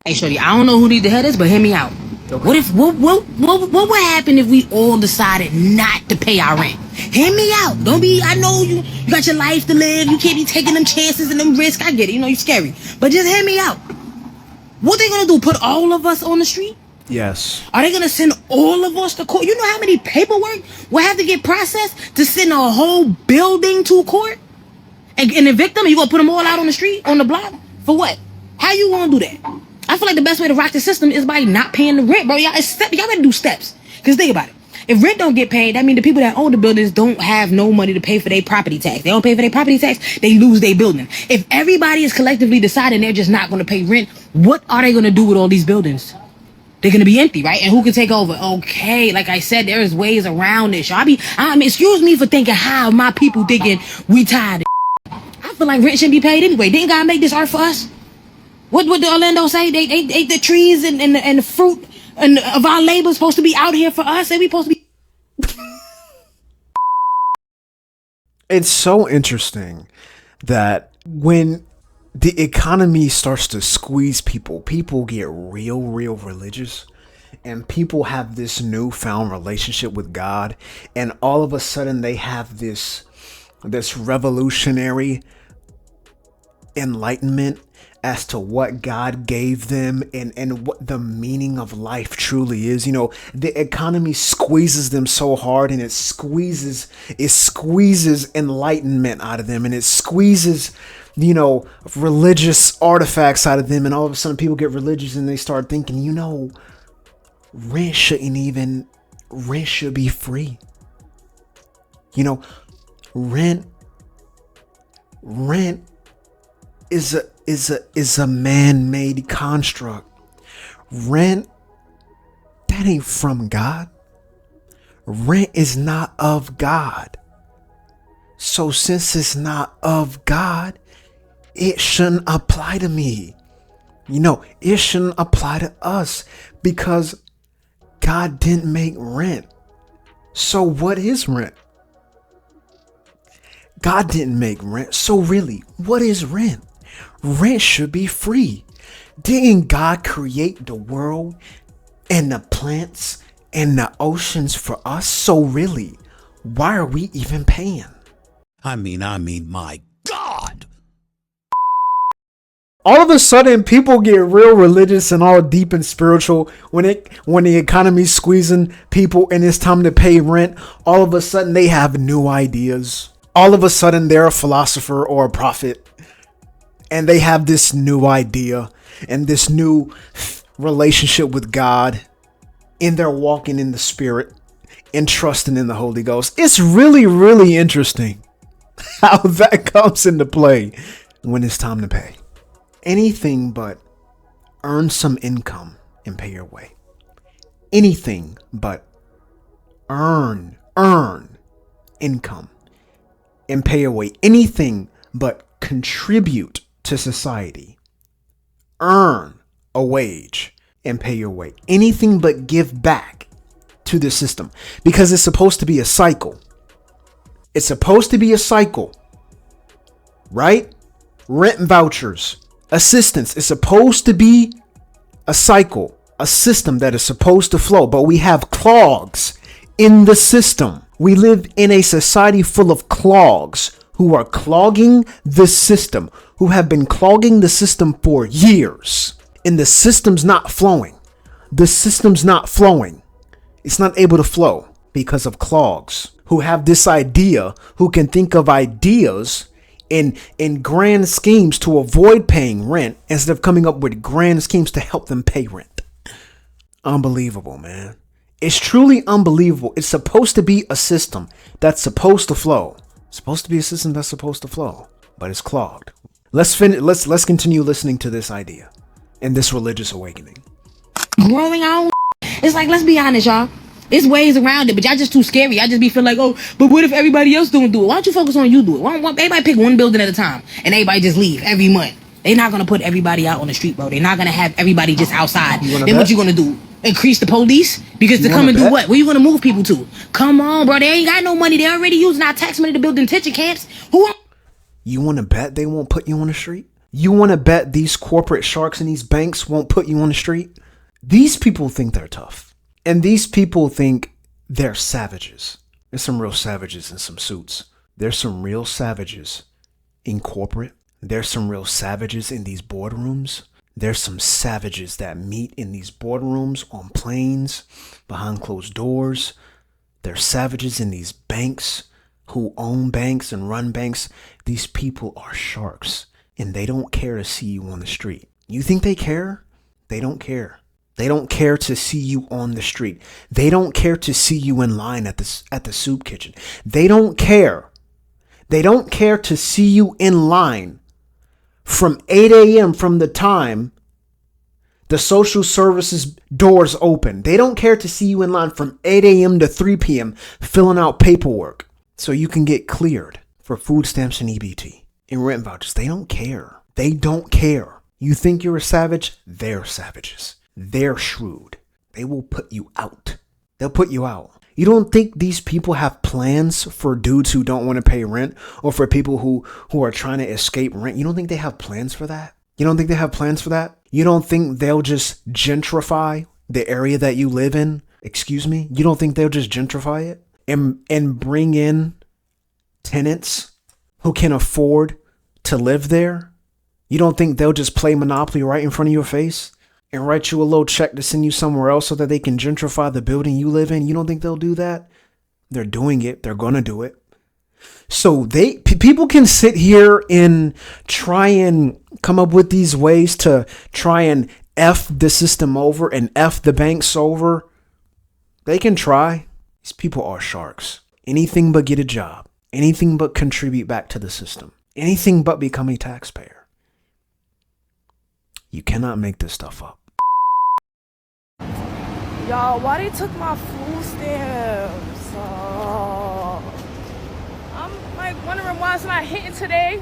Hey, shorty, I don't know who need to hear this, but hear me out. Okay. What would happen if we all decided not to pay our rent? Hear me out. Don't be, I know you got your life to live. You can't be taking them chances and them risks. I get it. You know, you're scary. But just hear me out. What they gonna do? Put all of us on the street? Yes. Are they gonna send all of us to court? You know how many paperwork will have to get processed to send a whole building to court? And evict them? You gonna put them all out on the street, on the block? For what? How you gonna do that? I feel like the best way to rock the system is by not paying the rent, bro. Y'all gotta do steps. Because think about it. If rent don't get paid, that means the people that own the buildings don't have no money to pay for their property tax. They don't pay for their property tax, they lose their building. If everybody is collectively deciding they're just not going to pay rent, what are they going to do with all these buildings? They're going to be empty, right? And who can take over? Okay, like I said, there's ways around this. I mean, excuse me for thinking how my people thinking we tired of I feel like rent shouldn't be paid anyway. Didn't God make this earth for us? What did Orlando say? They ate the trees and the fruit and of our labor supposed to be out here for us, and we supposed to be. It's so interesting that when the economy starts to squeeze people get real religious, and people have this newfound relationship with God, and all of a sudden they have this revolutionary enlightenment as to what God gave them and what the meaning of life truly is. You know, the economy squeezes them so hard, and it squeezes enlightenment out of them, and it squeezes, you know, religious artifacts out of them, and all of a sudden people get religious and they start thinking, you know, rent should be free. You know, rent is a man-made construct. Rent, that ain't from God. Rent is not of God. So since it's not of God, it shouldn't apply to me. You know, it shouldn't apply to us because God didn't make rent. So what is rent? God didn't make rent. So really, what is rent? Rent should be free. Didn't God create the world and the plants and the oceans for us? So really, why are we even paying? I mean, my God. All of a sudden, people get real religious and all deep and spiritual when the economy's squeezing people and it's time to pay rent. All of a sudden, they have new ideas. All of a sudden, they're a philosopher or a prophet, and they have this new idea and this new relationship with God, and they're walking in the Spirit and trusting in the Holy Ghost. It's really interesting how that comes into play when it's time to pay. Anything but earn some income and pay your way. Anything but earn income and pay your way. Anything but contribute to society. Earn a wage and pay your way. Anything but give back to the system, because it's supposed to be a cycle. It's supposed to be a cycle, right? Rent vouchers, assistance is supposed to be a cycle, a system that is supposed to flow, but we have clogs in the system. We live in a society full of clogs who are clogging the system, who have been clogging the system for years. And the system's not flowing. The system's not flowing. It's not able to flow because of clogs who have this idea, who can think of ideas in grand schemes to avoid paying rent instead of coming up with grand schemes to help them pay rent. Unbelievable, man. It's truly unbelievable. It's supposed to be a system that's supposed to flow. It's supposed to be a system that's supposed to flow, but it's clogged. Let's continue listening to this idea and this religious awakening. Growing on. It's like, let's be honest, y'all. It's ways around it, but y'all just too scary. Y'all just be feeling like, oh, but what if everybody else don't do it? Why don't you focus on you do it? Why don't everybody pick one building at a time and everybody just leave every month? They're not going to put everybody out on the street, bro. They're not going to have everybody just outside. Then what you going to do? Increase the police? Because to come and do what? Where you going to move people to? Come on, bro. They ain't got no money. They already using our tax money to build detention camps. You want to bet they won't put you on the street? You want to bet these corporate sharks and these banks won't put you on the street? These people think they're tough. And these people think they're savages. There's some real savages in some suits. There's some real savages in corporate. There's some real savages in these boardrooms. There's some savages that meet in these boardrooms, on planes, behind closed doors. There's savages in these banks who own banks and run banks. These people are sharks, and they don't care to see you on the street. You think they care? They don't care. They don't care to see you on the street. They don't care to see you in line at the soup kitchen. They don't care. They don't care to see you in line from 8 a.m. from the time the social services doors open. They don't care to see you in line from 8 a.m. to 3 p.m. filling out paperwork so you can get cleared for food stamps and EBT and rent vouchers. They don't care. They don't care. You think you're a savage? They're savages. They're shrewd. They will put you out. They'll put you out. You don't think these people have plans for dudes who don't want to pay rent, or for people who are trying to escape rent? You don't think they have plans for that? You don't think they have plans for that? You don't think they'll just gentrify the area that you live in? Excuse me? You don't think they'll just gentrify it and bring in tenants who can afford to live there? You don't think they'll just play Monopoly right in front of your face and write you a little check to send you somewhere else so that they can gentrify the building you live in? You don't think they'll do that? They're doing it. They're going to do it. So people can sit here and try and come up with these ways to try and F the system over and F the banks over. They can try. These people are sharks. Anything but get a job. Anything but contribute back to the system. Anything but become a taxpayer. You cannot make this stuff up. Y'all, why they took my food stamps? Oh. I'm like wondering why it's not hitting today.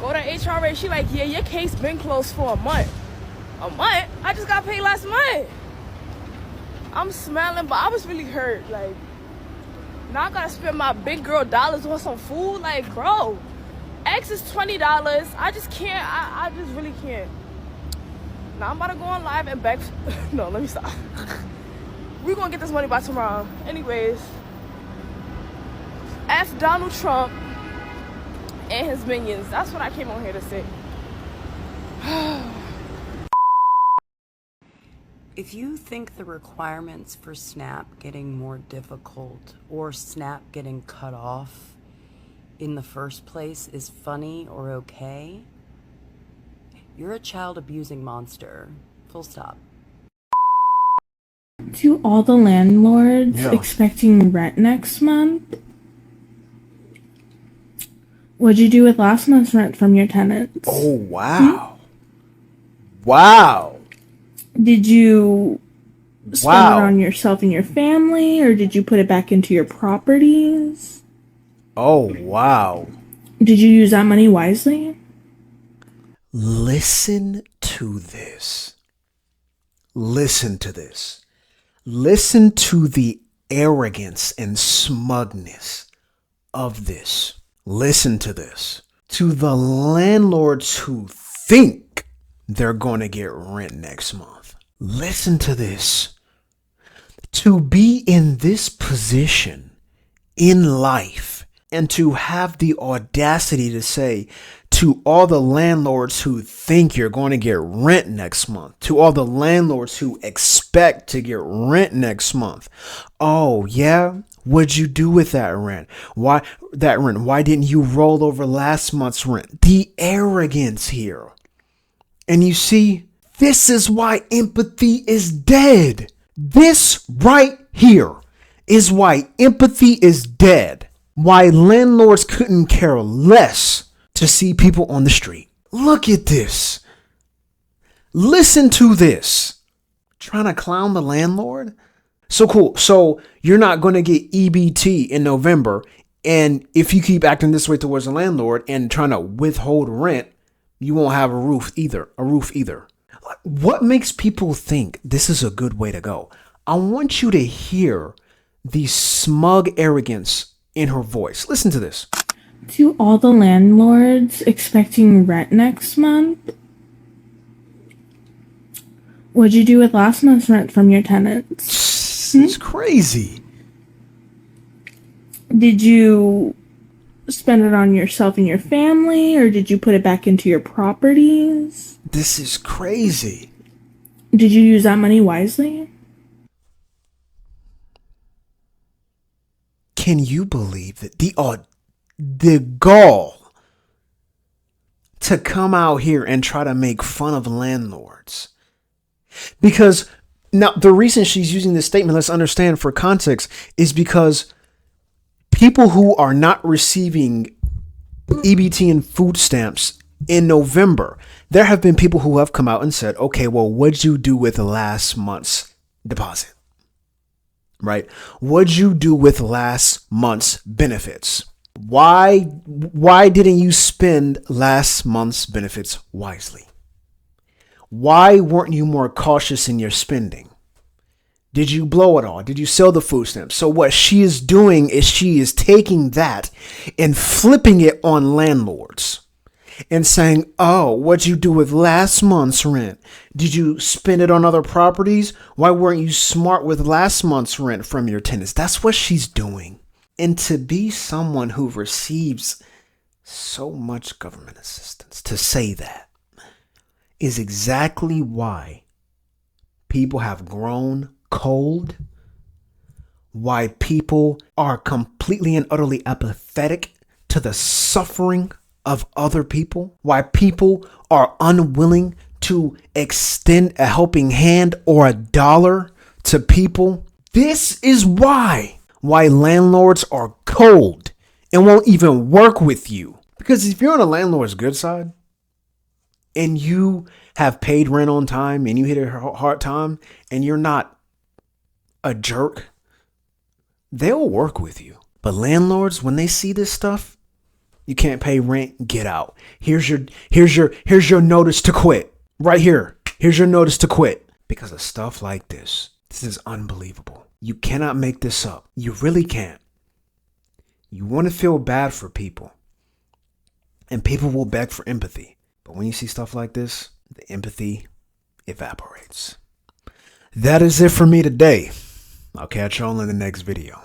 Go to HRA, she like, yeah, your case been closed for a month. A month? I just got paid last month. I'm smiling, but I was really hurt. Like, now I gotta spend my big girl dollars on some food. Like, bro, X is $20. I just can't. I just really can't. Now I'm about to go on live and beg. No, let me stop. We're gonna get this money by tomorrow. Anyways, F Donald Trump and his minions. That's what I came on here to say. If you think the requirements for SNAP getting more difficult or SNAP getting cut off in the first place is funny or okay, you're a child abusing monster. Full stop. To all the landlords expecting rent next month, what'd you do with last month's rent from your tenants? Oh, wow. Wow. Did you spend it on yourself and your family, or did you put it back into your properties? Oh, wow. Did you use that money wisely? Listen to this. Listen to this. Listen to the arrogance and smugness of this. Listen to this. To the landlords who think they're going to get rent next month. Listen to this. To be in this position in life and to have the audacity to say to all the landlords who think you're going to get rent next month, to all the landlords who expect to get rent next month, oh yeah, what'd you do with that rent? Why didn't you roll over last month's rent? The arrogance here. And you see, this is why empathy is dead. This right here is why empathy is dead. Why landlords couldn't care less to see people on the street. Look at this. Listen to this. Trying to clown the landlord? So cool. So you're not going to get EBT in November. And if you keep acting this way towards the landlord and trying to withhold rent, you won't have a roof either. What makes people think this is a good way to go? I want you to hear the smug arrogance in her voice. Listen to this. To all the landlords expecting rent next month, what'd you do with last month's rent from your tenants? It's crazy. Did you spend it on yourself and your family, or did you put it back into your properties? This is crazy. Did you use that money wisely? Can you believe that the gall to come out here and try to make fun of landlords? Because now the reason she's using this statement, let's understand for context, is because people who are not receiving EBT and food stamps in November, there have been people who have come out and said, okay, well, what'd you do with last month's deposit? Right? What'd you do with last month's benefits? Why didn't you spend last month's benefits wisely? Why weren't you more cautious in your spending? Did you blow it all? Did you sell the food stamps? So what she is doing is she is taking that and flipping it on landlords and saying, oh, what'd you do with last month's rent? Did you spend it on other properties? Why weren't you smart with last month's rent from your tenants? That's what she's doing. And to be someone who receives so much government assistance, to say that is exactly why people have grown cold, why people are completely and utterly apathetic to the suffering of other people, why people are unwilling to extend a helping hand or a dollar to people. This is why landlords are cold and won't even work with you. Because if you're on a landlord's good side and you have paid rent on time and you hit a hard time and you're not a jerk, they'll work with you. But landlords, when they see this stuff, you can't pay rent, get out. Here's your notice to quit. Right here. Here's your notice to quit. Because of stuff like this. This is unbelievable. You cannot make this up. You really can't. You want to feel bad for people. And people will beg for empathy. But when you see stuff like this, the empathy evaporates. That is it for me today. I'll catch y'all in the next video.